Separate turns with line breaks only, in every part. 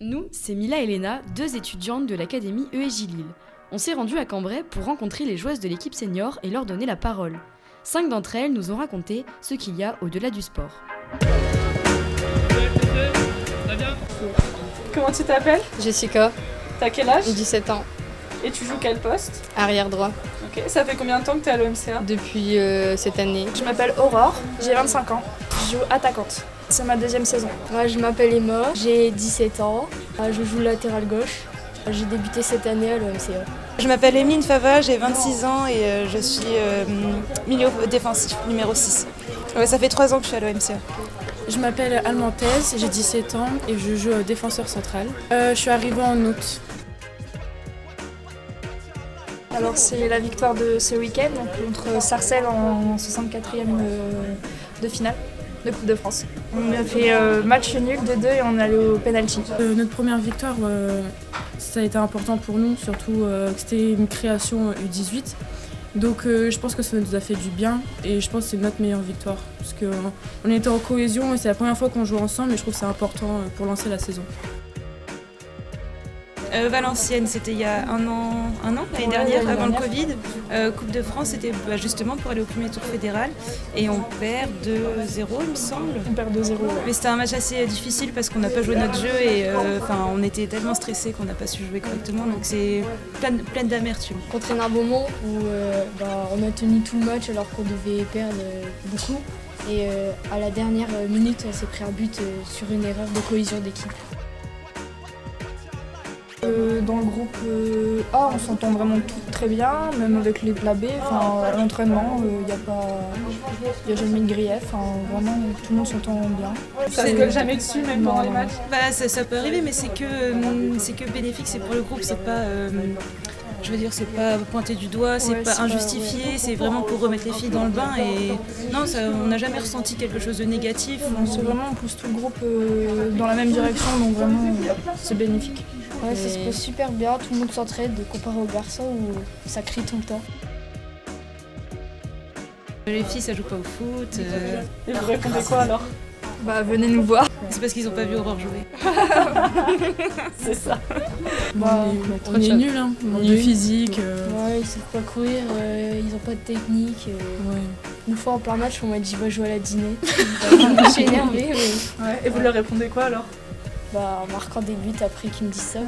Nous, c'est Mila et Léna, deux étudiantes de l'académie ESJ Lille. On s'est rendu à Cambrai pour rencontrer les joueuses de l'équipe senior et leur donner la parole. 5 d'entre elles nous ont raconté ce qu'il y a au-delà du sport.
Comment tu t'appelles?
Jessica.
T'as quel âge?
17 ans.
Et tu joues quel poste?
Arrière droit.
Ok, ça fait combien de temps que t'es à l'OMCA?
Depuis cette année.
Je m'appelle Aurore, j'ai 25 ans. Je joue attaquante. C'est ma deuxième saison.
Moi, je m'appelle Emma, j'ai 17 ans. Je joue latéral gauche. J'ai débuté cette année à l'OMCA.
Je m'appelle Emeline Fava, j'ai 26 ans et je suis milieu défensif, numéro 6. Ouais, ça fait 3 ans que je suis à l'OMCA.
Je m'appelle Almantaise, j'ai 17 ans et je joue défenseur central. Je suis arrivée en août.
Alors c'est la victoire de ce week-end contre Sarcelles en 64e de finale de Coupe de France. On a fait match nul 2-2 et on est allé au penalty.
Notre première victoire, ça a été important pour nous, surtout que c'était une création U18. Donc je pense que ça nous a fait du bien et je pense que c'est notre meilleure victoire. Parce qu'on était en cohésion et c'est la première fois qu'on joue ensemble et je trouve que c'est important pour lancer la saison.
Valenciennes, c'était il y a un an l'année dernière, avant le Covid. Coupe de France, c'était justement pour aller au premier tour fédéral. Et on perd 2-0, il me semble.
On perd 2-0.
Mais c'était un match assez difficile parce qu'on n'a pas joué notre jeu et on était tellement stressés qu'on n'a pas su jouer correctement. Donc c'est plein d'amertume.
Contre Hénin-Beaumont, où on a tenu tout le match alors qu'on devait perdre beaucoup. Et à la dernière minute, on s'est pris un but sur une erreur de cohésion d'équipe.
Dans le groupe A, on s'entend vraiment tout très bien, même avec les plats B. À l'entraînement, il n'y a jamais de grief. Vraiment, tout le monde s'entend bien.
Ça se colle jamais dessus, même pendant les matchs?
Ça peut arriver, mais c'est que bénéfique, c'est pour le groupe, c'est pas... Je veux dire, c'est pas pointer du doigt, c'est pas injustifié, c'est vraiment pour remettre les filles dans le bain et non, on n'a jamais ressenti quelque chose de négatif.
C'est vraiment, on pousse tout le groupe dans la même direction, donc vraiment, c'est bénéfique.
Ouais, ça se passe super bien, tout le monde s'entraide comparé aux garçons où ça crie tout le temps.
Les filles, ça joue pas au foot.
Et vous répondez quoi alors?
Venez nous voir.
C'est parce qu'ils n'ont pas vu Aurore jouer.
C'est ça.
On est nuls, hein. On est physique.
Ouais, ils savent pas courir, ils ont pas de technique.
Ouais.
Une fois en plein match, on m'a dit va jouer à la dîner. Je suis énervée. Mais...
Ouais. Et vous leur répondez quoi alors?
En marquant des buts après qu'ils me disent ça.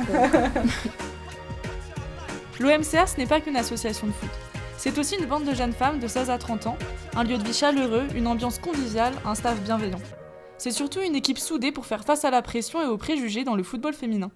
L'OMCA, ce n'est pas qu'une association de foot. C'est aussi une bande de jeunes femmes de 16 à 30 ans, un lieu de vie chaleureux, une ambiance conviviale, un staff bienveillant. C'est surtout une équipe soudée pour faire face à la pression et aux préjugés dans le football féminin.